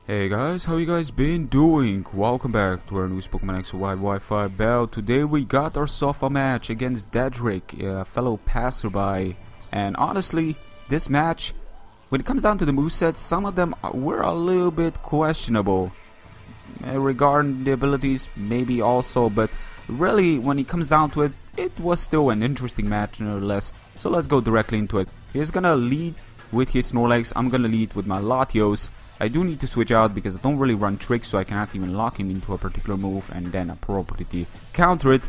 Hey guys, how you guys been doing? Welcome back to our newest Pokemon XY Wi-Fi battle. Today we got ourselves a match against Dedrick, a fellow passerby. And honestly, this match, when it comes down to the movesets, some of them were a little bit questionable. Regarding the abilities, maybe also, but really, when it comes down to it, it was still an interesting match nevertheless. So let's go directly into it. He's gonna lead with his Snorlax, I'm gonna lead with my Latios. I do need to switch out because I don't really run tricks, so I cannot even lock him into a particular move and then appropriately counter it.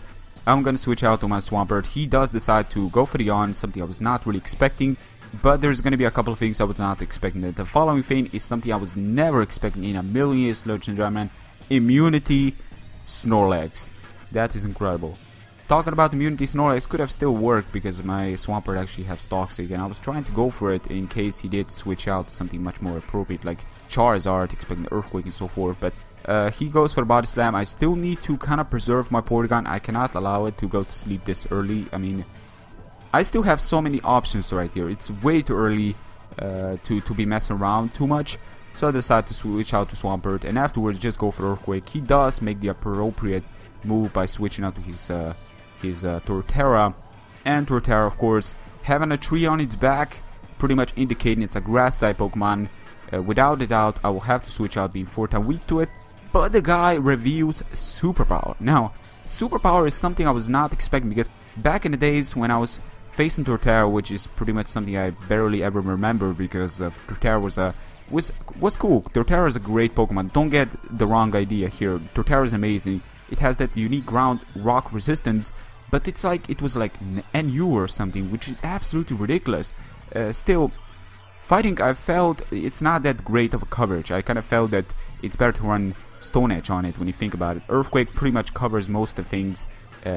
I'm gonna switch out to my Swampert. He does decide to go for the yawn, something I was not really expecting, but there's gonna be a couple of things I was not expecting. The following thing is something I was never expecting in a million years, ladies and gentlemen. Immunity Snorlax. That is incredible. Talking about immunity, Snorlax could have still worked because my Swampert actually has Toxic, and I was trying to go for it in case he did switch out to something much more appropriate like Charizard, expecting Earthquake and so forth, but he goes for the Body Slam. I still need to kind of preserve my Porygon. I cannot allow it to go to sleep this early. I mean, I still have so many options right here. It's way too early to be messing around too much, so I decided to switch out to Swampert, and afterwards just go for Earthquake. He does make the appropriate move by switching out to his Torterra, and Torterra, of course, having a tree on its back, pretty much indicating it's a grass type Pokemon. Without a doubt, I will have to switch out, being 4-time weak to it. But the guy reveals Superpower. Now, Superpower is something I was not expecting, because back in the days when I was facing Torterra, which is pretty much something I barely ever remember because Torterra was cool. Torterra is a great Pokemon. Don't get the wrong idea here. Torterra is amazing. It has that unique ground rock resistance, but it's like it was like NU or something, which is absolutely ridiculous. Still, fighting, I felt it's not that great of a coverage. I kind of felt that it's better to run Stone Edge on it when you think about it. Earthquake pretty much covers most of things.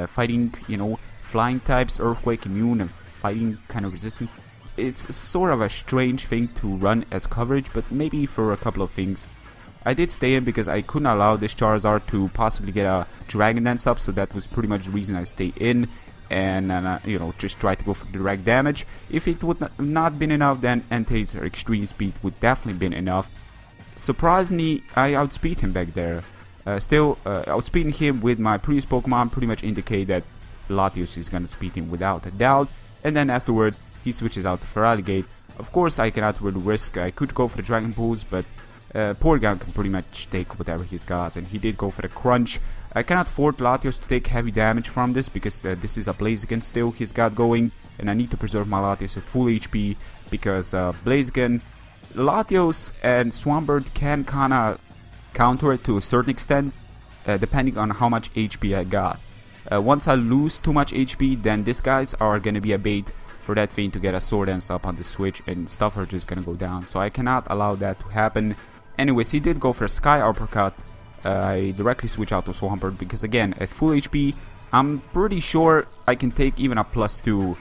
Fighting, you know, flying types, Earthquake immune and fighting kind of resistant. It's sort of a strange thing to run as coverage, but maybe for a couple of things. I did stay in because I couldn't allow this Charizard to possibly get a Dragon Dance up, so that was pretty much the reason I stayed in, and you know, just try to go for direct damage. If it would not been enough, then Entei's extreme speed would definitely been enough. Surprisingly, I outspeed him back there. Still, outspeeding him with my previous Pokemon pretty much indicate that Latios is gonna speed him without a doubt, and then afterward he switches out to Feraligatr. Of course, I cannot really risk. I could go for the Dragon Pulse, but Porygon can pretty much take whatever he's got, and he did go for the Crunch. I cannot afford Latios to take heavy damage from this because this is a Blaziken still he's got going, and I need to preserve my Latios at full HP because Blaziken, Latios and Swampert can kinda counter it to a certain extent depending on how much HP I got. Once I lose too much HP, then these guys are gonna be a bait for that thing to get a Sword Dance up on the switch, and stuff are just gonna go down, so I cannot allow that to happen. Anyways, he did go for a Sky Uppercut. I directly switch out to Swampert because, again, at full HP, I'm pretty sure I can take even a +2.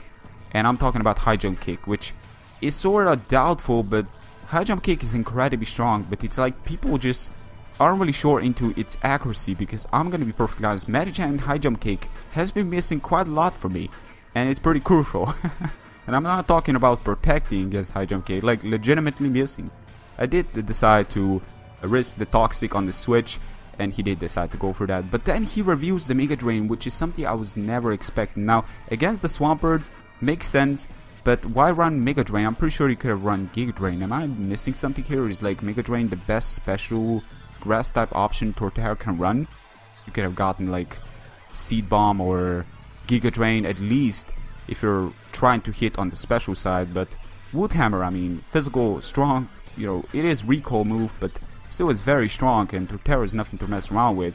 And I'm talking about High Jump Kick, which is sort of doubtful, but High Jump Kick is incredibly strong. But it's like people just aren't really sure into its accuracy, because I'm gonna be perfectly honest, Medicham High Jump Kick has been missing quite a lot for me, and it's pretty crucial. And I'm not talking about protecting against High Jump Kick, like legitimately missing. I did decide to risk the Toxic on the switch, and he did decide to go for that. But then he reveals the Mega Drain, which is something I was never expecting. Now, against the Swampert, makes sense, but why run Mega Drain? I'm pretty sure you could have run Giga Drain. Am I missing something here? Is like Mega Drain the best special grass type option Torterra can run? You could have gotten like Seed Bomb or Giga Drain at least if you're trying to hit on the special side, but Wood Hammer, I mean, physical, strong, you know, it is recall move, but still it's very strong, and Torterra is nothing to mess around with.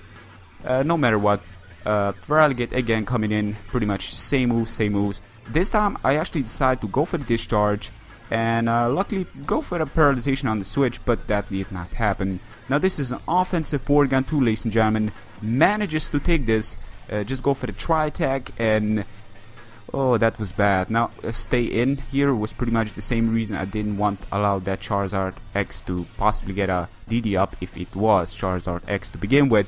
No matter what, Feraligatr again coming in, pretty much same moves. This time I actually decided to go for the Discharge, and luckily go for the Paralyzation on the switch, but that did not happen. Now this is an offensive Porygon too, ladies and gentlemen, manages to take this, just go for the Tri-Attack, and oh, that was bad. Now, stay in here was pretty much the same reason I didn't want to allow that Charizard X to possibly get a DD up if it was Charizard X to begin with,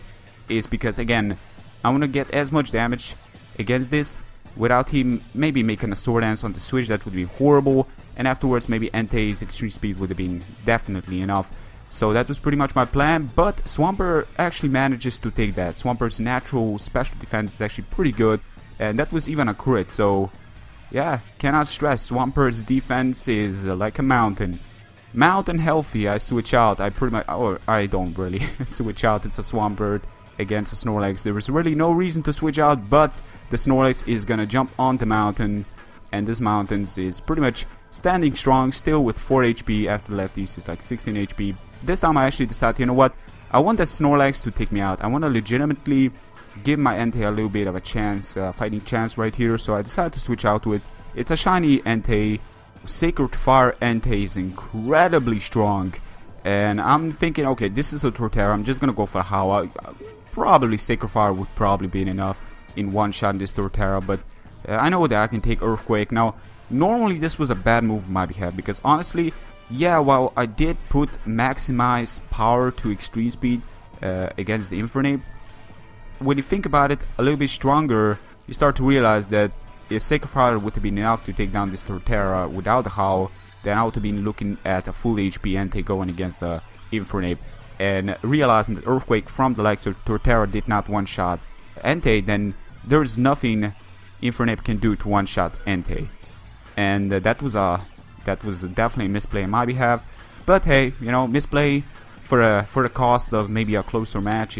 is because, again, I want to get as much damage against this without him maybe making a Sword Dance on the switch. That would be horrible, and afterwards maybe Entei's extreme speed would have been definitely enough. So that was pretty much my plan, but Swampert actually manages to take that. Swampert's natural special defense is actually pretty good, and that was even a crit, so yeah, cannot stress. Swampert's defense is like a mountain. Mountain healthy, I switch out, I pretty much, or I don't really switch out. It's a Swampert against a Snorlax. There is really no reason to switch out, but the Snorlax is gonna jump on the mountain, and this mountain is pretty much standing strong, still with 4 HP. After the lefties, it's like 16 HP. This time I actually decided, you know what, I want the Snorlax to take me out. I want to legitimately give my Entei a little bit of a chance, fighting chance right here, so I decided to switch out to it. It's a shiny Entei. Sacred Fire Entei is incredibly strong, and I'm thinking, okay, this is a Torterra, I'm just gonna go for a Howl. Probably Sacred Fire would probably be enough in one shot in this Torterra, but I know that I can take Earthquake. Now, normally this was a bad move on my behalf, because honestly, yeah, while I did put maximize power to extreme speed against the Infernape, when you think about it a little bit stronger, you start to realize that if Sacred Fire would have been enough to take down this Torterra without a Howl, then I would have been looking at a full HP Entei going against a Infernape, and realizing that Earthquake from the likes of Torterra did not one-shot Entei, then there's nothing Infernape can do to one-shot Entei, and that was definitely a misplay on my behalf. But hey, you know, misplay for the cost of maybe a closer match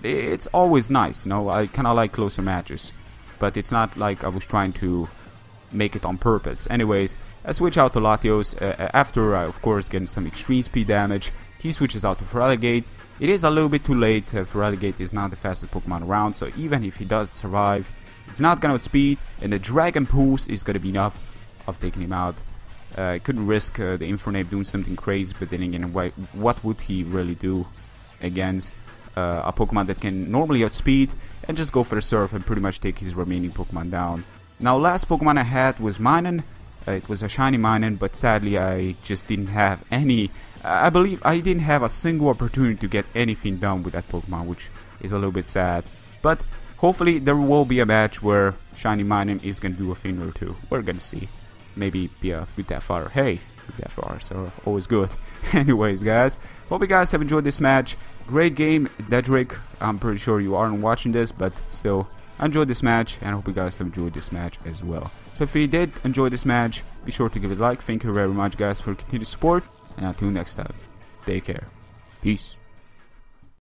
it's always nice. You know, I kind of like closer matches, but it's not like I was trying to make it on purpose. Anyways, I switch out to Latios after of course getting some extreme speed damage. He switches out to Feraligatr. It is a little bit too late. Feraligatr is not the fastest Pokemon around, so even if he does survive, it's not gonna outspeed, and the Dragon Pulse is gonna be enough of taking him out. I couldn't risk the Infernape doing something crazy, but then again, what would he really do against a Pokemon that can normally outspeed and just go for the Surf and pretty much take his remaining Pokemon down. Now, last Pokemon I had was Minun. It was a shiny Minun, but sadly I just didn't have any. I believe I didn't have a single opportunity to get anything done with that Pokemon, which is a little bit sad. But hopefully there will be a match where shiny Minun is going to do a thing or two. We're going to see. Maybe be a with that far. Hey, with that far, so always good. Anyways, guys, hope you guys have enjoyed this match. Great game, Dedrick. I'm pretty sure you aren't watching this, but still, I enjoyed this match, and I hope you guys have enjoyed this match as well. So if you did enjoy this match, be sure to give it a like. Thank you very much, guys, for continued support, and until next time, take care. Peace.